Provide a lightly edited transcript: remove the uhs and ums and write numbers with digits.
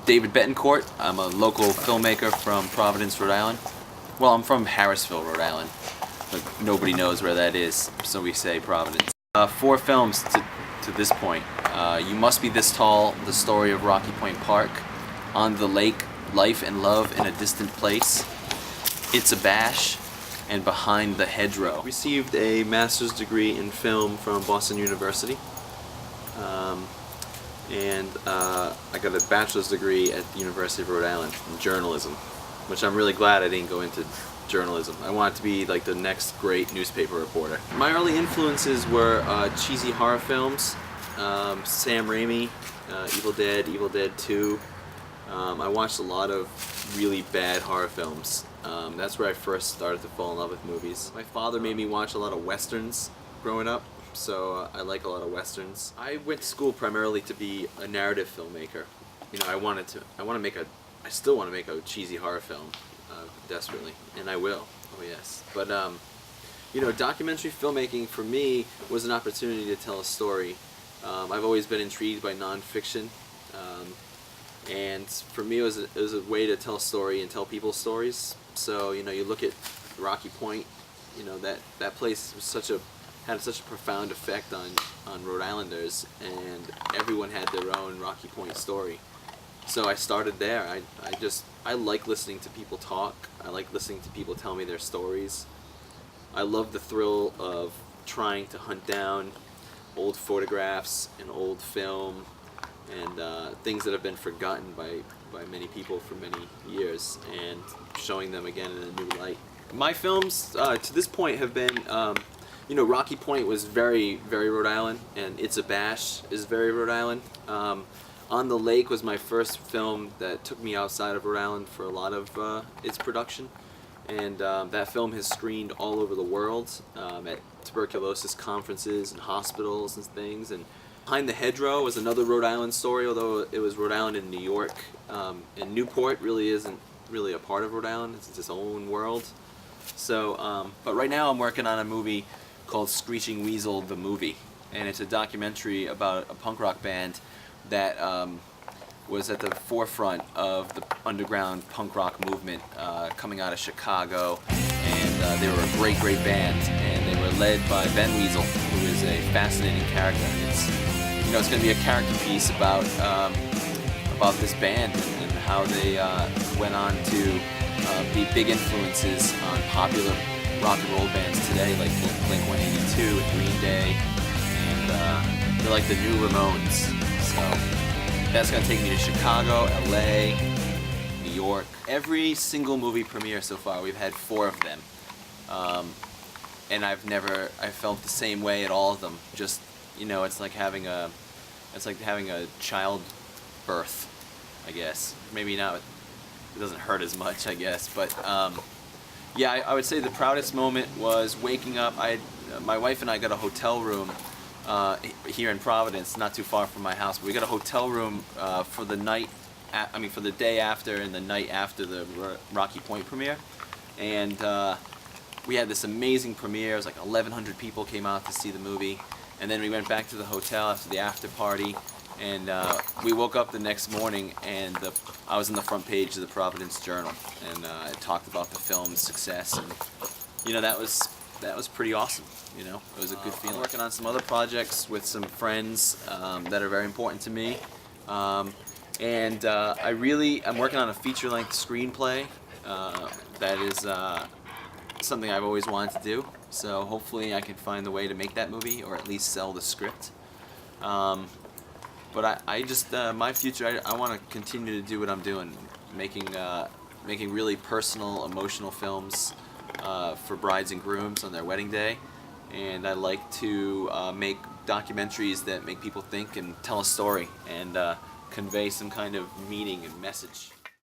David Bettencourt. I'm a local filmmaker from Providence, Rhode Island. Well, I'm from Harrisville, Rhode Island, but nobody knows where that is, so we say Providence. 4 films to this point. You Must Be This Tall, The Story of Rocky Point Park, On the Lake, Life and Love in a Distant Place, It's a Bash, and Behind the Hedgerow. Received a master's degree in film from Boston University. I got a bachelor's degree at the University of Rhode Island in journalism, which I'm really glad I didn't go into journalism. I wanted to be like the next great newspaper reporter. My early influences were cheesy horror films, Sam Raimi, Evil Dead 2. I watched a lot of really bad horror films. That's where I first started to fall in love with movies. My father made me watch a lot of westerns growing up, so I like a lot of westerns. I went to school primarily to be a narrative filmmaker. You know, I still want to make a cheesy horror film, desperately, and I will. Oh yes. But you know, documentary filmmaking for me was an opportunity to tell a story. I've always been intrigued by nonfiction, and for me it was a way to tell a story and tell people stories. So you know, you look at Rocky Point. You know, that place was had such a profound effect on Rhode Islanders, and everyone had their own Rocky Point story. So I started there. I like listening to people talk. I like listening to people tell me their stories. I love the thrill of trying to hunt down old photographs and old film and things that have been forgotten by many people for many years, and showing them again in a new light. My films to this point have been, you know, Rocky Point was very, very Rhode Island, and It's a Bash is very Rhode Island. On the Lake was my first film that took me outside of Rhode Island for a lot of its production, and that film has screened all over the world at tuberculosis conferences and hospitals and things. And Behind the Hedgerow was another Rhode Island story, although it was Rhode Island and New York. And Newport really isn't really a part of Rhode Island, it's its own world. So, but right now I'm working on a movie called Screeching Weasel the Movie, and it's a documentary about a punk rock band that was at the forefront of the underground punk rock movement coming out of Chicago, and they were a great, great band, and they were led by Ben Weasel, who is a fascinating character. It's, you know, it's going to be a character piece about this band and how they went on to be big influences on popular rock and roll bands today, like Blink-182 and Green Day, and they're like the new Ramones. So that's going to take me to Chicago, LA, New York. Every single movie premiere so far, we've had 4 of them, and I felt the same way at all of them. Just, you know, it's like having a child birth, I guess. Maybe not. It doesn't hurt as much, I guess, but yeah, I would say the proudest moment was waking up. My wife and I got a hotel room here in Providence, not too far from my house. But we got a hotel room for the night, for the day after and the night after the Rocky Point premiere, and we had this amazing premiere. It was like 1,100 people came out to see the movie, and then we went back to the hotel after the after party. And we woke up the next morning, and I was on the front page of the Providence Journal, and it talked about the film's success, and you know, that was pretty awesome. You know, it was a good feeling. I'm working on some other projects with some friends that are very important to me, I'm working on a feature-length screenplay that is something I've always wanted to do. So hopefully I can find the way to make that movie, or at least sell the script. But I just, my future, I want to continue to do what I'm doing, making really personal, emotional films for brides and grooms on their wedding day. And I like to make documentaries that make people think and tell a story and convey some kind of meaning and message.